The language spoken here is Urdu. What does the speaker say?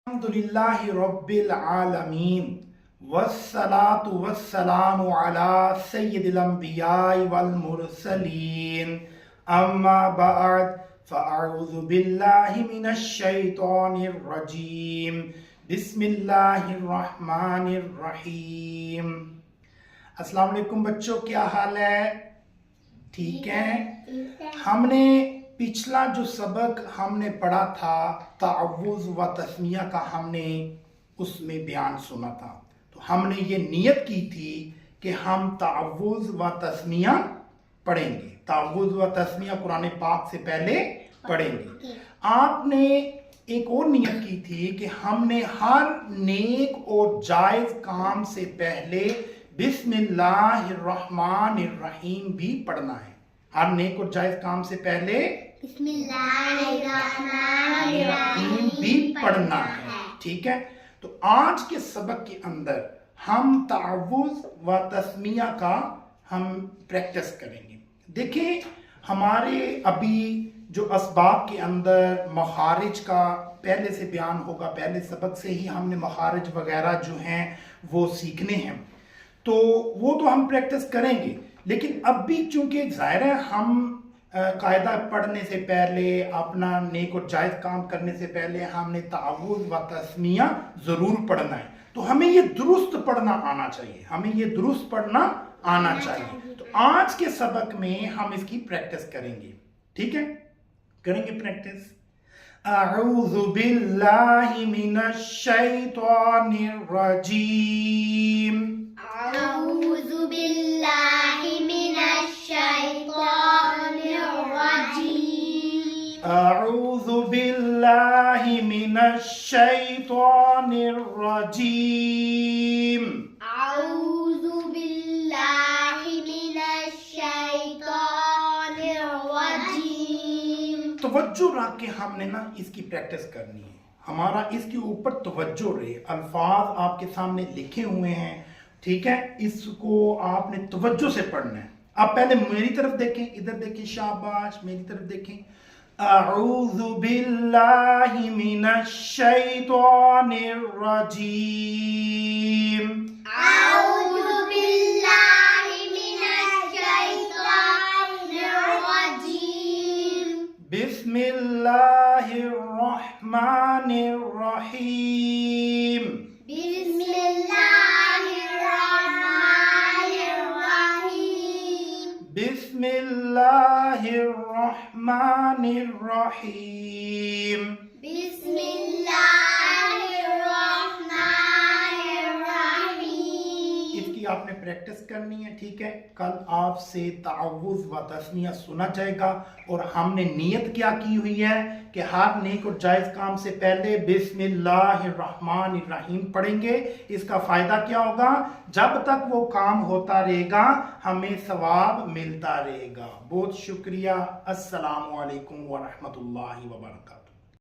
الحمدللہ رب العالمین والصلاة والسلام علی سید الانبیاء والمرسلین اما بعد فاعوذ باللہ من الشیطان الرجیم بسم اللہ الرحمن الرحیم۔ السلام علیکم بچوں، کیا حال ہے؟ ٹھیک ہے؟ ہم نے پچھلا جو سبق ہم نے پڑھا تھا تعوذ و تسمیہ کا، ہم نے اس میں بیان سنا تھا، تو ہم نے یہ نیت کی تھی کہ ہم تعوذ و تسمیہ پڑھیں گے، تعوذ و تسمیہ قرآن پاک سے پہلے پڑھیں گے۔ آپ نے ایک اور نیت کی تھی کہ ہم نے ہر نیک اور جائز کام سے پہلے بسم اللہ الرحمن الرحیم بھی پڑھنا ہے۔ ہر نیک اور جائز کام سے پہلے بسم اللہ الرحمن الرحیم بھی پڑھنا ہے، ٹھیک ہے؟ تو آج کے سبق کے اندر ہم تعوذ و تسمیہ کا ہم پریکٹس کریں گے۔ دیکھیں، ہمارے ابھی جو اسباب کے اندر مخارج کا پہلے سے بیان ہوگا، پہلے سبق سے ہی ہم نے مخارج وغیرہ جو ہیں وہ سیکھنے ہیں، تو وہ تو ہم پریکٹس کریں گے، لیکن اب بھی چونکہ ظاہر ہے ہم قاعدہ پڑھنے سے پہلے، اپنا نیک اور جائز کام کرنے سے پہلے ہم نے تعوذ و تسمیہ ضرور پڑھنا ہے، تو ہمیں یہ درست پڑھنا آنا چاہیے، ہمیں یہ درست پڑھنا آنا چاہیے۔ تو آج کے سبق میں ہم اس کی پریکٹس کریں گے، ٹھیک ہے؟ کریں گے پریکٹس۔ اعوذ باللہ من الشیطان الرجیم، اعوذ باللہ من الشیطان الرجیم، اعوذ باللہ من الشیطان الرجیم، اعوذ باللہ من الشیطان الرجیم۔ توجہ رکھ کے ہم نے نا اس کی پریکٹس کرنی ہے، ہمارا اس کے اوپر توجہ رہے۔ الفاظ آپ کے سامنے لکھے ہوئے ہیں، ٹھیک ہے؟ اس کو آپ نے توجہ سے پڑھنا ہے۔ آپ پہلے میری طرف دیکھیں، ادھر دیکھیں، شاباش، میری طرف دیکھیں۔ اعوذ باللہ من الشیطان الرجیم، اعوذ باللہ من الشیطان الرجیم، بسم اللہ الرحمن الرحیم، بسم اللہ الرحمن الرحیم، بسم اللہ الرحمن الرحیم۔ بسم اللہ الرحمن الرحیم۔ اس کی آپ نے پریکٹس کرنی ہے، ٹھیک ہے؟ کل آپ سے تعوذ و تسمیہ سنا جائے گا، اور ہم نے نیت کیا کی ہوئی ہے کہ ہر نیک اور جائز کام سے پہلے بسم اللہ الرحمن الرحیم پڑھیں گے۔ اس کا فائدہ کیا ہوگا؟ جب تک وہ کام ہوتا رہے گا ہمیں ثواب ملتا رہے گا۔ بہت شکریہ۔ السلام علیکم ورحمۃ اللہ وبرکاتہ۔